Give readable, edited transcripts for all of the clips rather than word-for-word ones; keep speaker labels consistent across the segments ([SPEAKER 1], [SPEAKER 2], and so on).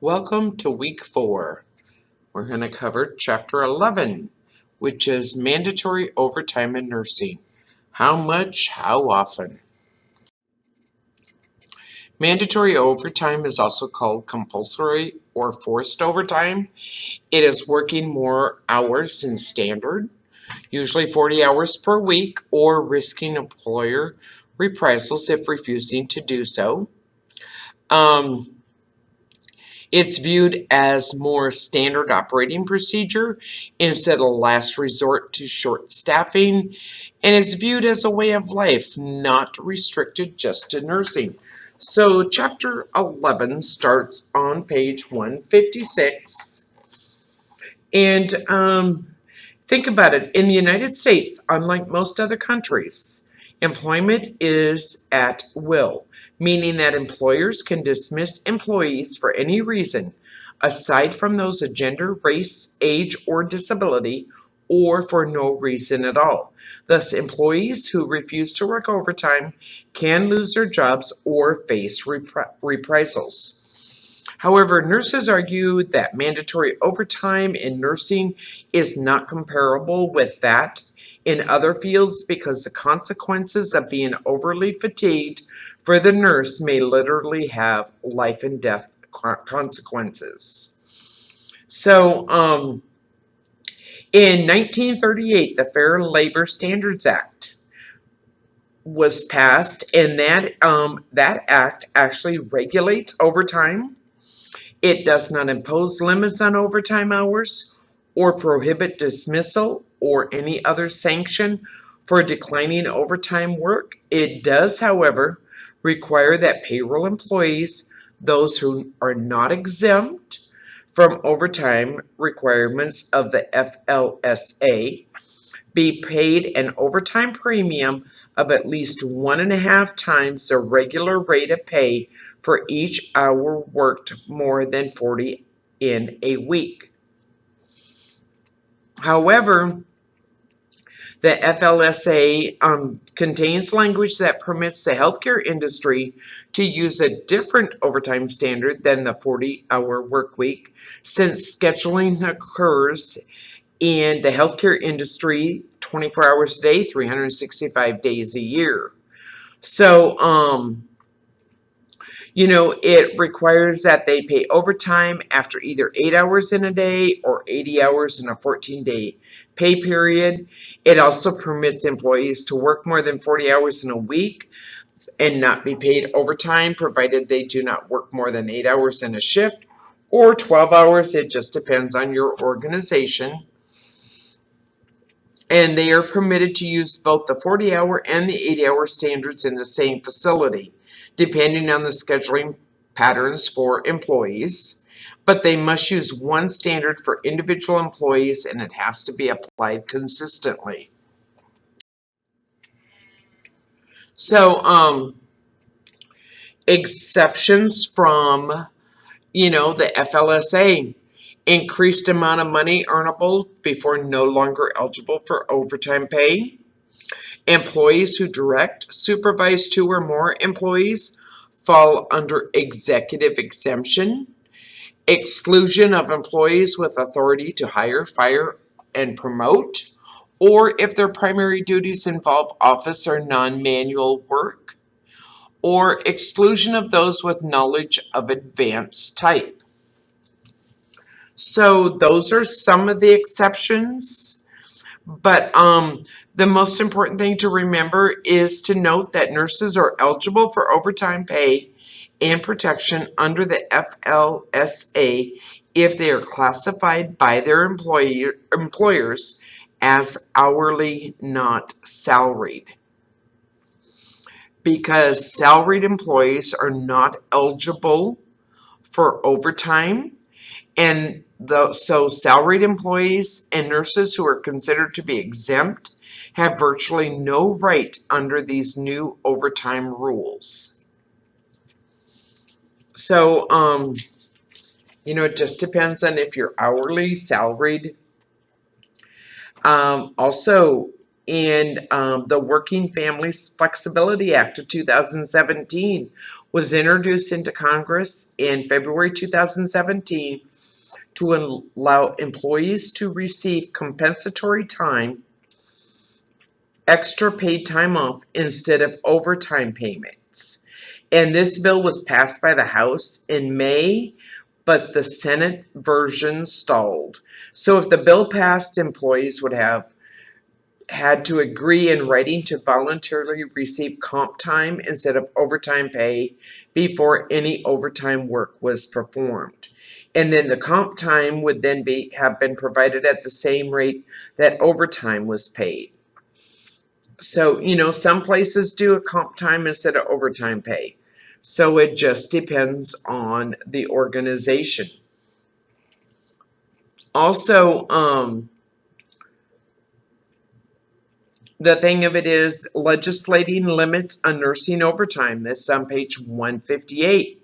[SPEAKER 1] Welcome to week 4. We're going to cover chapter 11, which is mandatory overtime in nursing. How much, how often? Mandatory overtime is also called compulsory or forced overtime. It is working more hours than standard, usually 40 hours per week, or risking employer reprisals if refusing to do so. It's viewed as more standard operating procedure instead of last resort to short staffing, and is viewed as a way of life, not restricted just to nursing. So chapter 11 starts on page 156. And think about it. In the United States, unlike most other countries, employment is at will, meaning that employers can dismiss employees for any reason, aside from those of gender, race, age, or disability, or for no reason at all. Thus, employees who refuse to work overtime can lose their jobs or face reprisals. However, nurses argue that mandatory overtime in nursing is not comparable with that in other fields because the consequences of being overly fatigued for the nurse may literally have life and death consequences. So, in 1938, the Fair Labor Standards Act was passed, and that act actually regulates overtime. It does not impose limits on overtime hours or prohibit dismissal or any other sanction for declining overtime work. It does, however, require that payroll employees, those who are not exempt from overtime requirements of the FLSA, be paid an overtime premium of at least 1.5 times the regular rate of pay for each hour worked more than 40 in a week. However, the FLSA contains language that permits the healthcare industry to use a different overtime standard than the 40-hour work week, since scheduling occurs in the healthcare industry 24 hours a day, 365 days a year. So, it requires that they pay overtime after either 8 hours in a day or 80 hours in a 14-day pay period. It also permits employees to work more than 40 hours in a week and not be paid overtime, provided they do not work more than 8 hours in a shift or 12 hours. It just depends on your organization. And they are permitted to use both the 40-hour and the 80-hour standards in the same facility, depending on the scheduling patterns for employees. But they must use one standard for individual employees, and it has to be applied consistently. So, exceptions from, the FLSA. Increased amount of money earnable before no longer eligible for overtime pay. Employees who direct, supervise 2 or more employees fall under executive exemption. Exclusion of employees with authority to hire, fire, and promote, or if their primary duties involve office or non-manual work, or exclusion of those with knowledge of advanced type. So those are some of the exceptions, but the most important thing to remember is to note that nurses are eligible for overtime pay and protection under the FLSA if they are classified by their employers as hourly, not salaried. Because salaried employees are not eligible for overtime, and so salaried employees and nurses who are considered to be exempt have virtually no right under these new overtime rules. So, it just depends on if you're hourly, salaried. Also, And the Working Families Flexibility Act of 2017 was introduced into Congress in February 2017 to allow employees to receive compensatory time, extra paid time off instead of overtime payments. And this bill was passed by the House in May, but the Senate version stalled. So if the bill passed, employees would have had to agree in writing to voluntarily receive comp time instead of overtime pay before any overtime work was performed. And then the comp time would then have been provided at the same rate that overtime was paid. So, some places do a comp time instead of overtime pay. So it just depends on the organization. Also, the thing of it is legislating limits on nursing overtime. This is on page 158.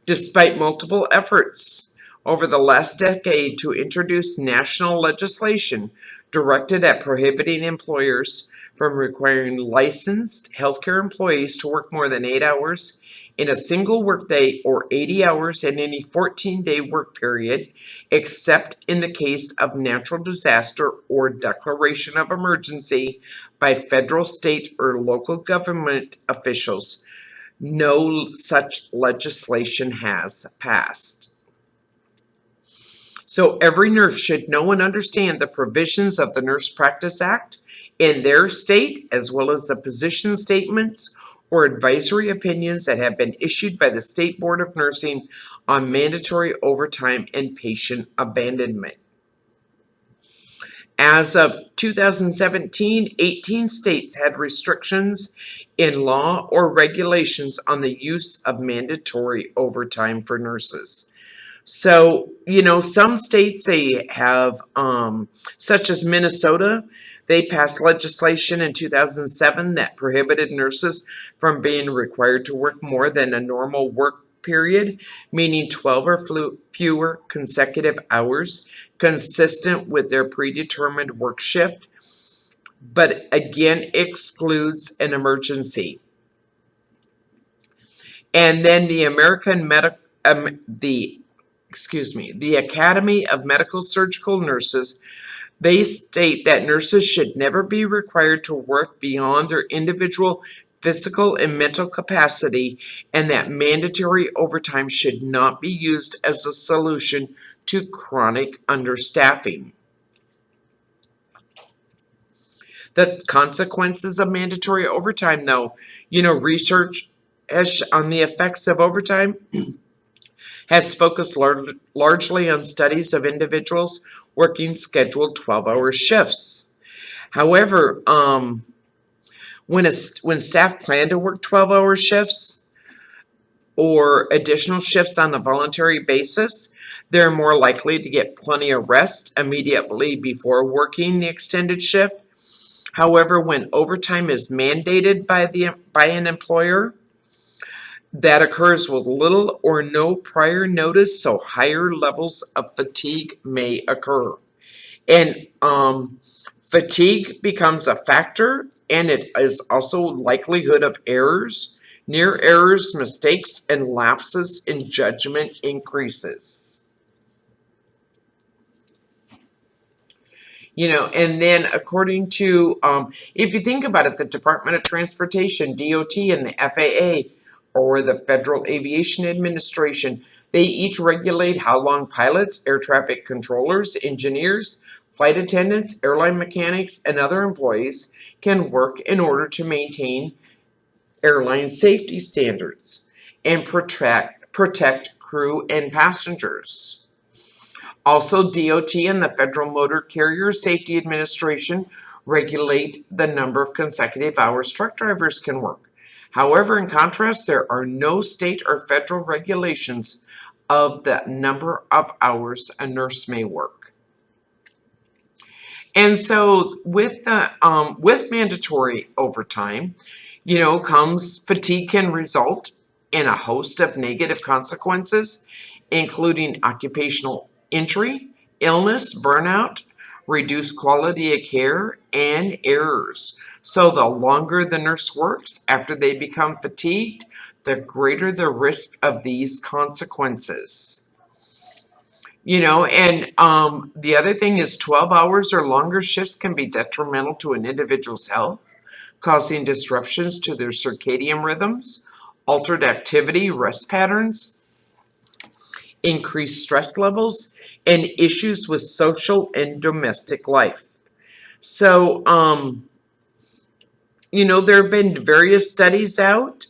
[SPEAKER 1] Despite multiple efforts over the last decade to introduce national legislation directed at prohibiting employers from requiring licensed healthcare employees to work more than 8 hours in a single workday or 80 hours in any 14-day work period, except in the case of natural disaster or declaration of emergency by federal, state, or local government officials, no such legislation has passed. So every nurse should know and understand the provisions of the Nurse Practice Act in their state, as well as the position statements or advisory opinions that have been issued by the State Board of Nursing on mandatory overtime and patient abandonment. As of 2017, 18 states had restrictions in law or regulations on the use of mandatory overtime for nurses. So, some states they have, such as Minnesota, they passed legislation in 2007 that prohibited nurses from being required to work more than a normal work period, meaning 12 or fewer consecutive hours, consistent with their predetermined work shift, but again excludes an emergency. And then the the Academy of Medical Surgical Nurses, they state that nurses should never be required to work beyond their individual physical and mental capacity, and that mandatory overtime should not be used as a solution to chronic understaffing. The consequences of mandatory overtime, though, research on the effects of overtime has focused largely on studies of individuals working scheduled 12-hour shifts. However, when staff plan to work 12-hour shifts or additional shifts on a voluntary basis, they're more likely to get plenty of rest immediately before working the extended shift. However, when overtime is mandated by an employer, that occurs with little or no prior notice, so higher levels of fatigue may occur. And fatigue becomes a factor, and it is also likelihood of errors, near errors, mistakes, and lapses in judgment increases. And then according to, if you think about it, the Department of Transportation, DOT, and the FAA, or the Federal Aviation Administration, they each regulate how long pilots, air traffic controllers, engineers, flight attendants, airline mechanics, and other employees can work in order to maintain airline safety standards and protect crew and passengers. Also, DOT and the Federal Motor Carrier Safety Administration regulate the number of consecutive hours truck drivers can work. However, in contrast, there are no state or federal regulations of the number of hours a nurse may work. And so with mandatory overtime, comes fatigue can result in a host of negative consequences, including occupational injury, illness, burnout, reduce quality of care, and errors. So the longer the nurse works after they become fatigued, the greater the risk of these consequences. And the other thing is 12 hours or longer shifts can be detrimental to an individual's health, causing disruptions to their circadian rhythms, altered activity, rest patterns, increased stress levels, and issues with social and domestic life. So, there have been various studies out,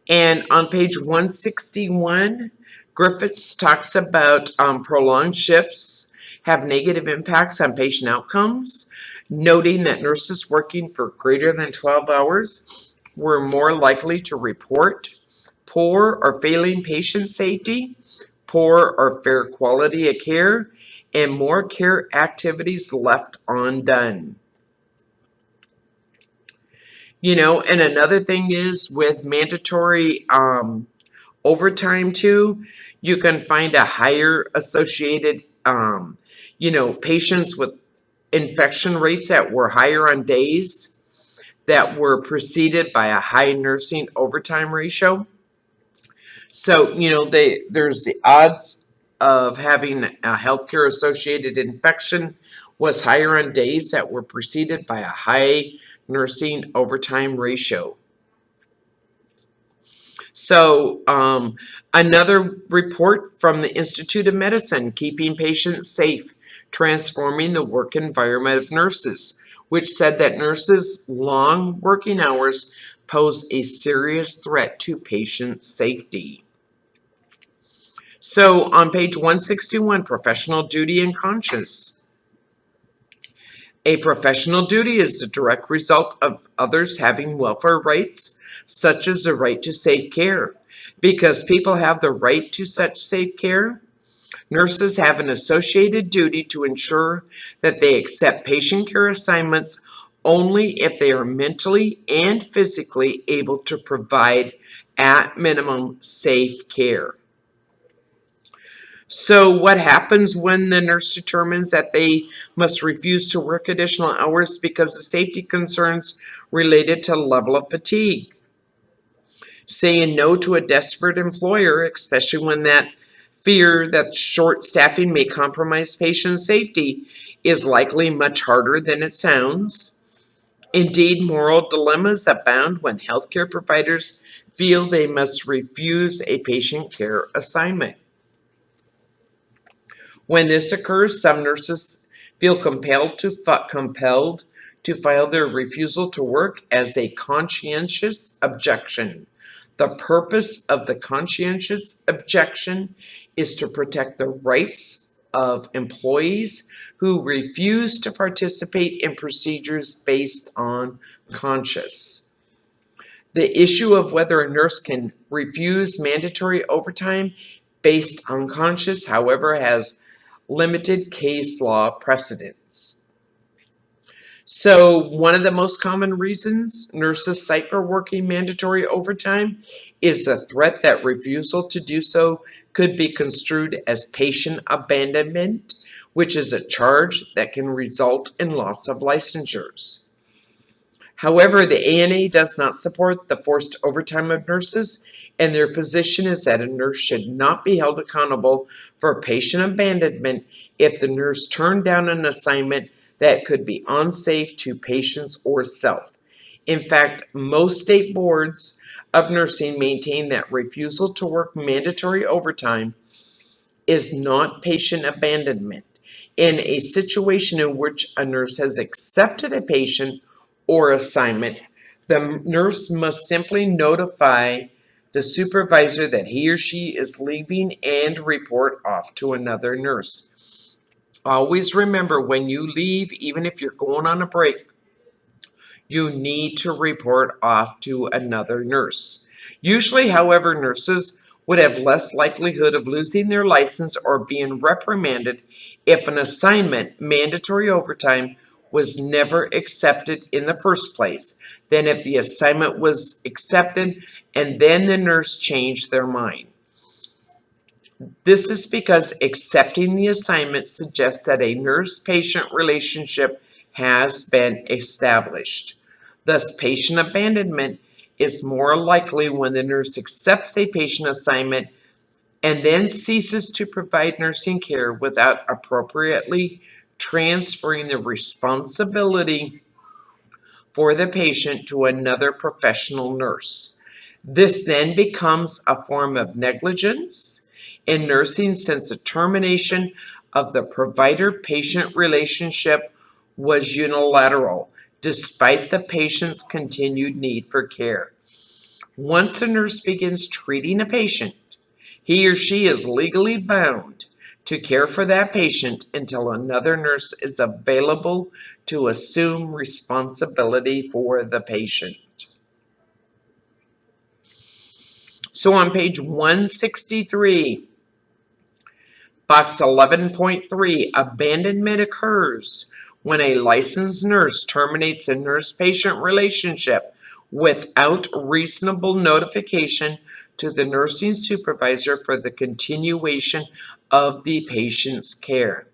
[SPEAKER 1] and on page 161, Griffiths talks about prolonged shifts have negative impacts on patient outcomes, noting that nurses working for greater than 12 hours were more likely to report poor or failing patient safety, poor or fair quality of care, and more care activities left undone. And another thing is with mandatory overtime too, you can find a higher associated, patients with infection rates that were higher on days that were preceded by a high nursing overtime ratio. So, there's the odds of having a healthcare associated infection was higher on days that were preceded by a high nursing overtime ratio. So, another report from the Institute of Medicine, Keeping Patients Safe, Transforming the Work Environment of Nurses, which said that nurses' long working hours pose a serious threat to patient safety. So, on page 161, Professional Duty and Conscience. A professional duty is the direct result of others having welfare rights, such as the right to safe care. Because people have the right to such safe care, nurses have an associated duty to ensure that they accept patient care assignments only if they are mentally and physically able to provide, at minimum, safe care. So, what happens when the nurse determines that they must refuse to work additional hours because of safety concerns related to level of fatigue? Saying no to a desperate employer, especially when that fear that short staffing may compromise patient safety, is likely much harder than it sounds. Indeed, moral dilemmas abound when healthcare providers feel they must refuse a patient care assignment. When this occurs, some nurses feel compelled to file their refusal to work as a conscientious objection. The purpose of the conscientious objection is to protect the rights of employees who refuse to participate in procedures based on conscience. The issue of whether a nurse can refuse mandatory overtime based on conscience, however, has limited case law precedents. So, one of the most common reasons nurses cite for working mandatory overtime is the threat that refusal to do so could be construed as patient abandonment, which is a charge that can result in loss of licensures. However, the ANA does not support the forced overtime of nurses, and their position is that a nurse should not be held accountable for patient abandonment if the nurse turned down an assignment that could be unsafe to patients or self. In fact, most state boards of nursing maintain that refusal to work mandatory overtime is not patient abandonment. In a situation in which a nurse has accepted a patient or assignment, the nurse must simply notify the supervisor that he or she is leaving and report off to another nurse. Always remember, when you leave, even if you're going on a break, you need to report off to another nurse. Usually, however, nurses would have less likelihood of losing their license or being reprimanded if an assignment, mandatory overtime, was never accepted in the first place than if the assignment was accepted and then the nurse changed their mind. This is because accepting the assignment suggests that a nurse-patient relationship has been established. Thus, patient abandonment is more likely when the nurse accepts a patient assignment and then ceases to provide nursing care without appropriately transferring the responsibility for the patient to another professional nurse. This then becomes a form of negligence in nursing, since the termination of the provider-patient relationship was unilateral, despite the patient's continued need for care. Once a nurse begins treating a patient, he or she is legally bound to care for that patient until another nurse is available to assume responsibility for the patient. So on page 163, box 11.3, abandonment occurs when a licensed nurse terminates a nurse-patient relationship without reasonable notification to the nursing supervisor for the continuation of the patient's care.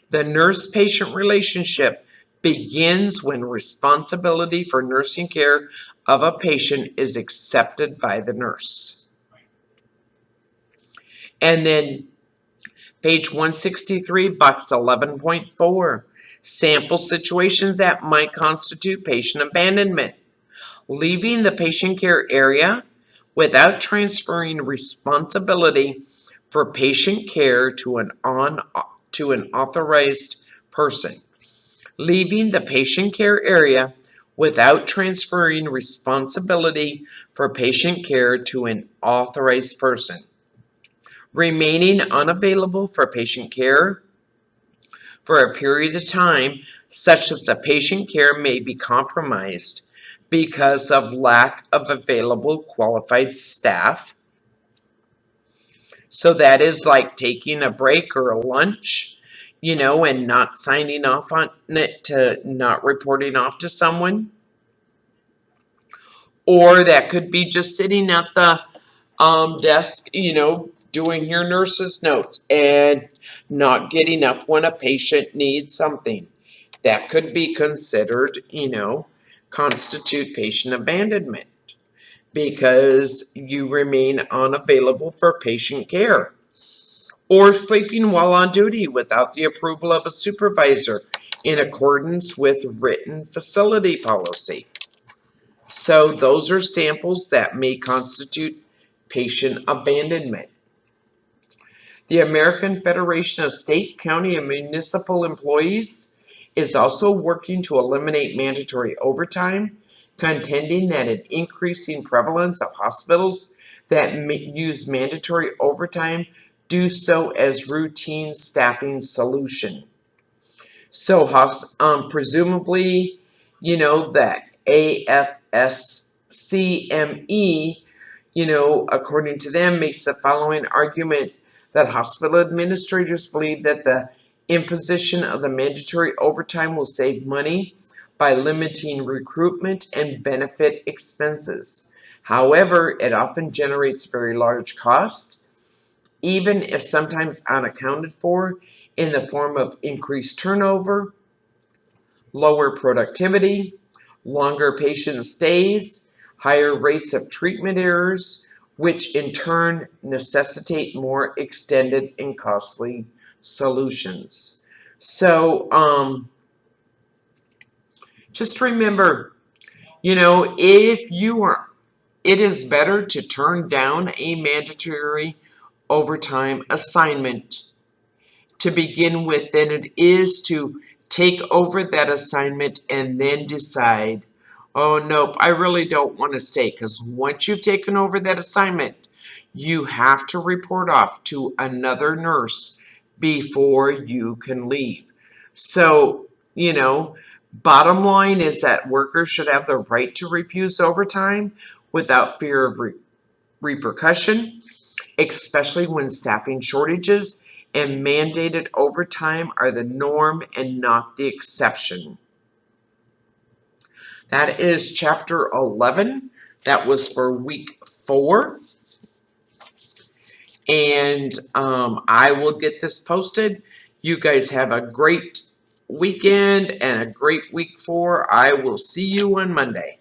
[SPEAKER 1] The nurse-patient relationship begins when responsibility for nursing care of a patient is accepted by the nurse. And then page 163, box 11.4, sample situations that might constitute patient abandonment. Leaving the patient care area without transferring responsibility for patient care to an authorized person. Leaving the patient care area without transferring responsibility for patient care to an authorized person. Remaining unavailable for patient care for a period of time such that the patient care may be compromised because of lack of available qualified staff. So that is like taking a break or a lunch, and not signing off on it, to not reporting off to someone. Or that could be just sitting at the desk, doing your nurse's notes and not getting up when a patient needs something. That could be considered, constitute patient abandonment because you remain unavailable for patient care. Or sleeping while on duty without the approval of a supervisor in accordance with written facility policy. So those are samples that may constitute patient abandonment. The American Federation of State, County, and Municipal Employees is also working to eliminate mandatory overtime, contending that an increasing prevalence of hospitals that use mandatory overtime do so as routine staffing solution. So presumably, that AFSCME, according to them, makes the following argument that hospital administrators believe that the imposition of the mandatory overtime will save money by limiting recruitment and benefit expenses. However, it often generates very large costs, even if sometimes unaccounted for, in the form of increased turnover, lower productivity, longer patient stays, higher rates of treatment errors, which in turn necessitate more extended and costly solutions. So just remember, it is better to turn down a mandatory overtime assignment to begin with than it is to take over that assignment and then decide, oh, nope, I really don't want to stay. Because once you've taken over that assignment, you have to report off to another nurse before you can leave. So, bottom line is that workers should have the right to refuse overtime without fear of repercussion, especially when staffing shortages and mandated overtime are the norm and not the exception. That is chapter 11. That was for week 4. and I will get this posted. You guys have a great weekend and a great week 4. I will see you on Monday.